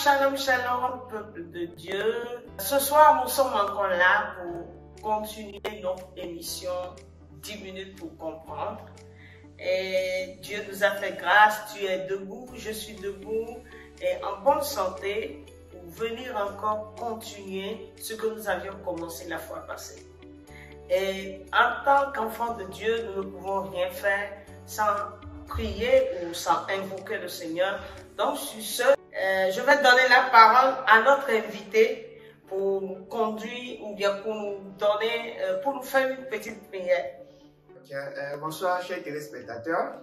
shalom, shalom, peuple de Dieu. Ce soir, nous sommes encore là pour continuer notre émission 10 minutes pour comprendre. Et Dieu nous a fait grâce, tu es debout, je suis debout et en bonne santé pour venir encore continuer ce que nous avions commencé la fois passée. Et en tant qu'enfant de Dieu, nous ne pouvons rien faire sans prier ou sans invoquer le Seigneur. Donc, sur ce, je vais donner la parole à notre invité pour nous conduire ou bien pour nous donner, pour nous faire une petite prière. Bonsoir, chers téléspectateurs.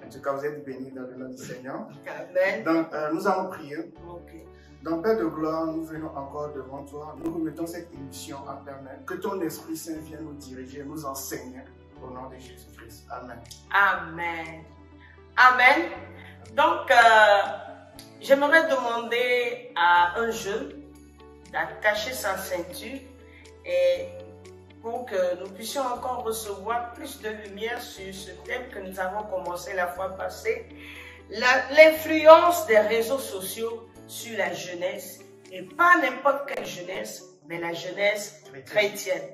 En tout cas, vous êtes bénis dans le nom du Seigneur. Amen. Donc, nous allons prier. Okay. Donc, Père de gloire, nous venons encore devant toi. Nous remettons cette émission à ta main. Que ton Esprit Saint vienne nous diriger, nous enseigner. Au nom de Jésus-Christ. Amen. Amen. Amen. Donc, j'aimerais demander à un jeune d'attacher sa ceinture et pour que nous puissions encore recevoir plus de lumière sur ce thème que nous avons commencé la fois passée, l'influence des réseaux sociaux sur la jeunesse, et pas n'importe quelle jeunesse, mais la jeunesse chrétienne.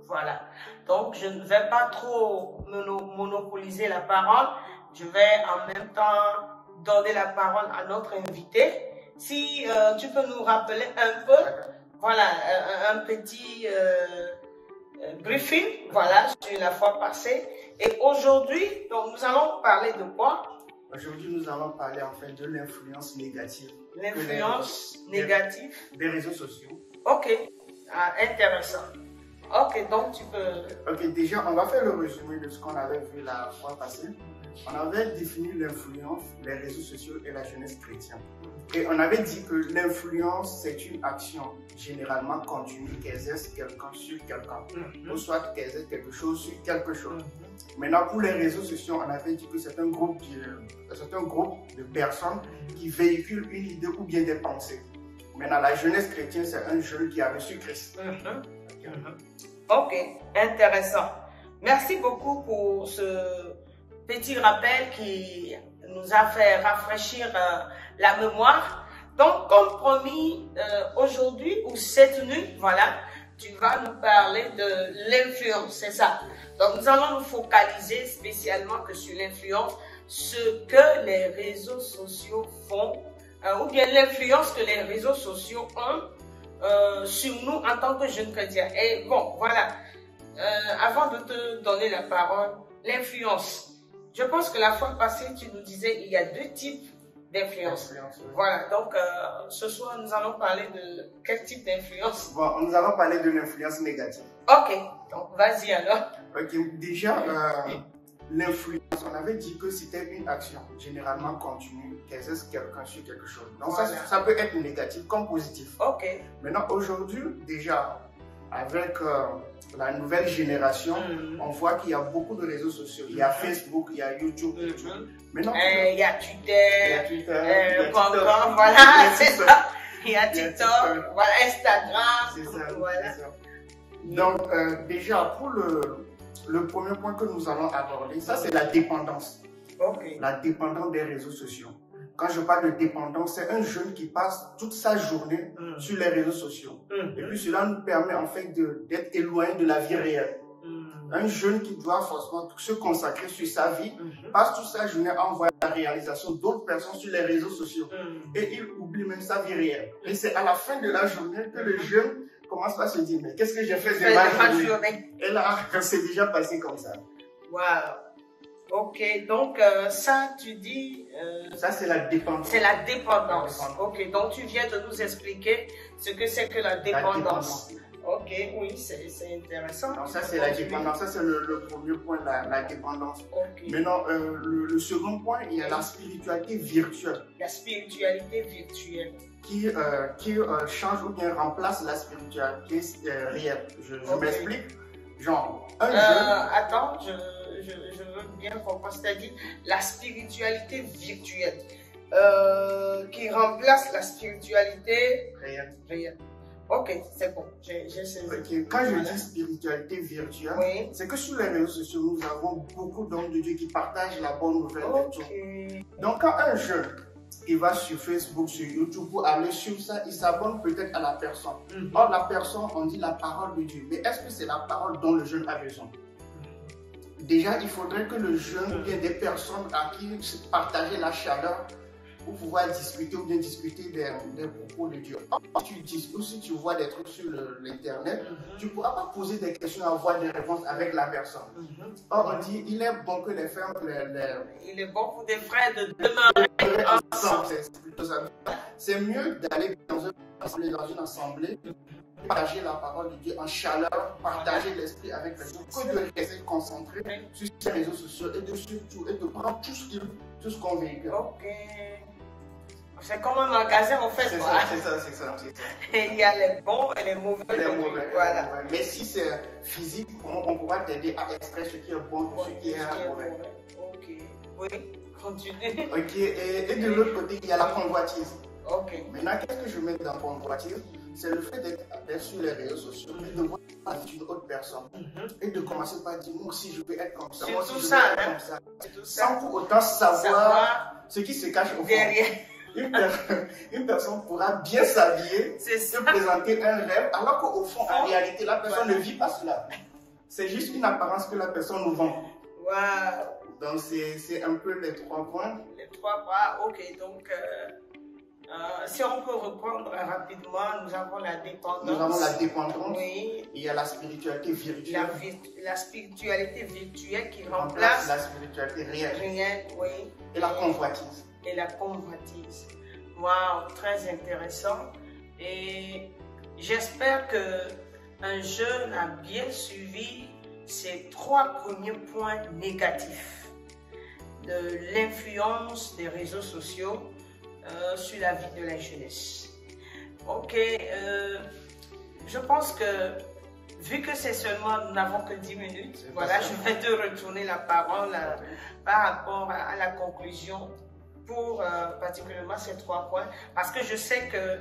Voilà. Donc, je ne vais pas trop monopoliser la parole. Je vais en même temps donner la parole à notre invité. Si tu peux nous rappeler un peu, voilà, un petit briefing, voilà, sur la fois passée. Et aujourd'hui, donc, nous allons parler de quoi? Aujourd'hui, nous allons parler en fait de l'influence négative. L'influence négative des réseaux sociaux. Ok, intéressant. Ok, donc tu peux... Ok, déjà, on va faire le résumé de ce qu'on avait vu la fois passée. On avait défini l'influence, les réseaux sociaux et la jeunesse chrétienne. Et on avait dit que l'influence, c'est une action généralement continue qu'exerce quelqu'un sur quelqu'un. Ou soit qu'exerce quelque chose sur quelque chose. Maintenant, pour les réseaux sociaux, on avait dit que c'est un groupe de personnes qui véhiculent une idée ou bien des pensées. Maintenant, la jeunesse chrétienne, c'est un jeune qui a reçu Christ. Ok, intéressant. Merci beaucoup pour ce petit rappel qui nous a fait rafraîchir la mémoire. Donc, comme promis, aujourd'hui ou cette nuit, voilà, tu vas nous parler de l'influence, c'est ça. Donc, nous allons nous focaliser spécialement que sur l'influence, ce que les réseaux sociaux font, ou bien l'influence que les réseaux sociaux ont sur nous en tant que jeunes chrétiens. Et bon, voilà, avant de te donner la parole, l'influence. Je pense que la fois passée, tu nous disais il y a deux types d'influence. Oui. Voilà, donc ce soir, nous allons parler de quel type d'influence? Bon, nous allons parler de l'influence négative. Ok, donc vas-y alors. Ok, déjà, l'influence, on avait dit que c'était une action généralement continue qu'exerce quelqu'un sur quelque chose. Donc voilà. ça peut être négatif comme positif. Ok. Maintenant, aujourd'hui, déjà, avec la nouvelle génération, on voit qu'il y a beaucoup de réseaux sociaux. Il y a Facebook, il y a YouTube. Maintenant, il y a Twitter, voilà, c'est ça. Il y a TikTok, voilà, Instagram. C'est ça, voilà. ça. Donc, déjà, pour le premier point que nous allons aborder, ça c'est la dépendance. Okay. La dépendance des réseaux sociaux. Quand je parle de dépendance, c'est un jeune qui passe toute sa journée sur les réseaux sociaux. Et puis cela nous permet en fait d'être éloigné de la vie réelle. Un jeune qui doit forcément se consacrer sur sa vie, passe toute sa journée à envoyer la réalisation d'autres personnes sur les réseaux sociaux. Et il oublie même sa vie réelle. Et c'est à la fin de la journée que le jeune commence à se dire, mais qu'est-ce que j'ai fait de ma journée? Et là, c'est déjà passé comme ça. Waouh. Ok, donc ça, tu dis... ça, c'est la dépendance. C'est la dépendance. Ok, donc tu viens de nous expliquer ce que c'est que la dépendance. Ok, oui, c'est intéressant. Donc ça, c'est la dépendance. Ça, c'est le premier point, la dépendance. Okay. Maintenant, le second point, il y a la spiritualité virtuelle. La spiritualité virtuelle. Qui change ou bien remplace la spiritualité réelle. Je m'explique. Genre, un jeune... Attends, je veux bien comprendre. C'est-à-dire la spiritualité virtuelle qui remplace la spiritualité réelle. Ok, c'est bon, j'ai saisi. Okay. Quand je dis spiritualité virtuelle, c'est que sur les réseaux sociaux, nous avons beaucoup d'hommes de Dieu qui partagent la bonne nouvelle. Donc quand un jeune il va sur Facebook, sur YouTube pour aller sur ça, il s'abonne peut-être à la personne. Or, la personne, on dit la parole de Dieu. Mais est-ce que c'est la parole dont le jeune a besoin? Déjà, il faudrait que le jeune ou bien des personnes à qui partager la chaleur pour pouvoir discuter ou bien discuter des propos de Dieu. Si tu vois des trucs sur l'internet, tu ne pourras pas poser des questions, avoir des réponses avec la personne. Or, on dit, il est bon que les frères... Il est bon pour des frères de demeurer ensemble. C'est mieux d'aller dans une assemblée, partager la parole de Dieu en chaleur, partager l'esprit avec les gens, que de rester concentré sur ces réseaux sociaux et de prendre tout ce qu'on véhicule. Ok. C'est comme un magasin en fait. C'est ça. Il y a les bons et les mauvais. Voilà. Mais si c'est physique, on pourra t'aider à extraire ce qui est bon de ce qui est mauvais. Ok. Oui, continue. Ok, et de l'autre côté, il y a la convoitise. Ok. Maintenant, qu'est-ce que je mets dans la convoitise? C'est le fait d'être sur les réseaux sociaux et de voir une autre personne et de commencer par dire moi aussi je veux être comme ça. C'est tout tout ça, hein? Sans pour autant savoir ce qui se cache au fond. Derrière. Une personne pourra bien s'habiller, se présenter un rêve, alors qu'au fond, en réalité, la personne ne vit pas cela. C'est juste une apparence que la personne nous vend. Wow. Donc, c'est un peu les 3 points. Les 3 points, ok. Donc, si on peut reprendre rapidement, nous avons la dépendance. Nous avons la dépendance. Oui. Il y a la spiritualité virtuelle. La spiritualité virtuelle qui remplace la spiritualité réelle. Oui. Et la convoitise. Et la convoitise. Wow, très intéressant. Et j'espère qu'un jeune a bien suivi ces 3 premiers points négatifs de l'influence des réseaux sociaux sur la vie de la jeunesse. Ok, je pense que vu que c'est seulement, nous n'avons que 10 minutes, voilà, je vais te retourner la parole par rapport à la conclusion pour particulièrement ces 3 points, parce que je sais que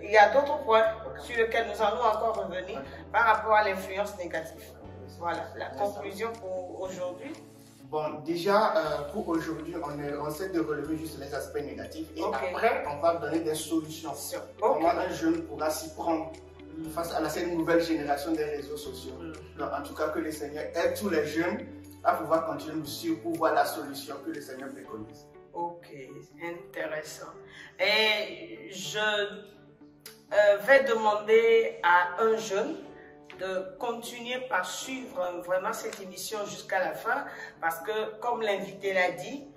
il y a d'autres points sur lesquels nous allons encore revenir par rapport à l'influence négative. Voilà, la conclusion pour aujourd'hui. Bon, déjà, pour aujourd'hui, on essaie de relever juste les aspects négatifs et après, on va donner des solutions. Comment un jeune pourra s'y prendre face à cette nouvelle génération des réseaux sociaux. Donc, en tout cas, que le Seigneur aide tous les jeunes à pouvoir continuer nous suivre pour voir la solution que le Seigneur préconise. Ok, intéressant. Et je vais demander à un jeune de continuer par suivre vraiment cette émission jusqu'à la fin, parce que, comme l'invité l'a dit,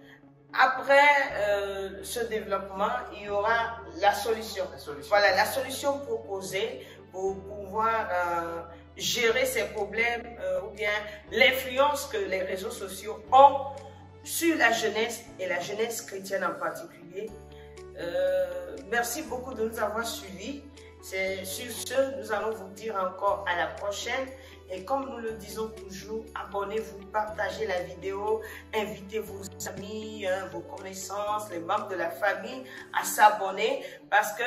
après ce développement, il y aura la solution. Voilà, la solution proposée pour pouvoir gérer ces problèmes ou bien l'influence que les réseaux sociaux ont sur la jeunesse et la jeunesse chrétienne en particulier. Merci beaucoup de nous avoir suivis. Sur ce, nous allons vous dire encore à la prochaine. Et comme nous le disons toujours, abonnez-vous, partagez la vidéo, invitez vos amis, vos connaissances, les membres de la famille à s'abonner, parce que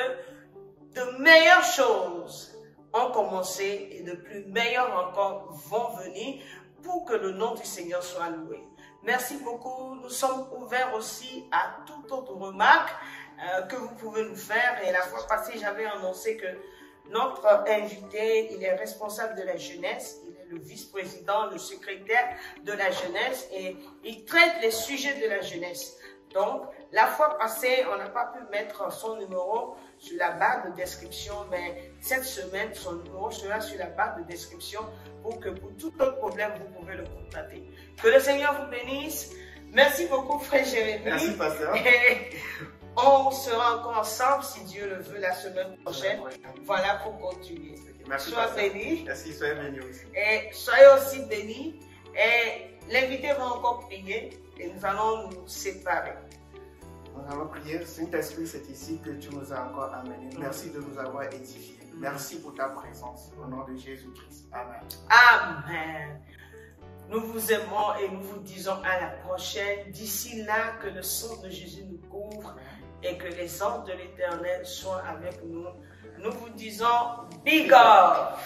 de meilleures choses ont commencé et de plus meilleures encore vont venir pour que le nom du Seigneur soit loué. Merci beaucoup. Nous sommes ouverts aussi à toute autre remarque que vous pouvez nous faire. Et la fois passée, j'avais annoncé que notre invité, il est responsable de la jeunesse, il est le vice-président, le secrétaire de la jeunesse et il traite les sujets de la jeunesse. Donc, la fois passée, on n'a pas pu mettre son numéro sur la barre de description, mais cette semaine, son numéro sera sur la barre de description pour que pour tout autre problème, vous pouvez le contacter. Que le Seigneur vous bénisse. Merci beaucoup, frère Jérémie. Merci, pasteur. Et on sera encore ensemble, si Dieu le veut, la semaine prochaine. Voilà pour continuer. Merci, sois béni. Merci, soyez bénis aussi. Et soyez aussi bénis. Et l'invité va encore prier et nous allons nous séparer. Nous allons prier. Saint-Esprit, c'est ici que tu nous as encore amenés. Merci de nous avoir édifiés. Merci pour ta présence. Au nom de Jésus-Christ. Amen. Amen. Nous vous aimons et nous vous disons à la prochaine. D'ici là, que le sang de Jésus nous couvre et que les anges de l'Éternel soient avec nous. Nous vous disons big up.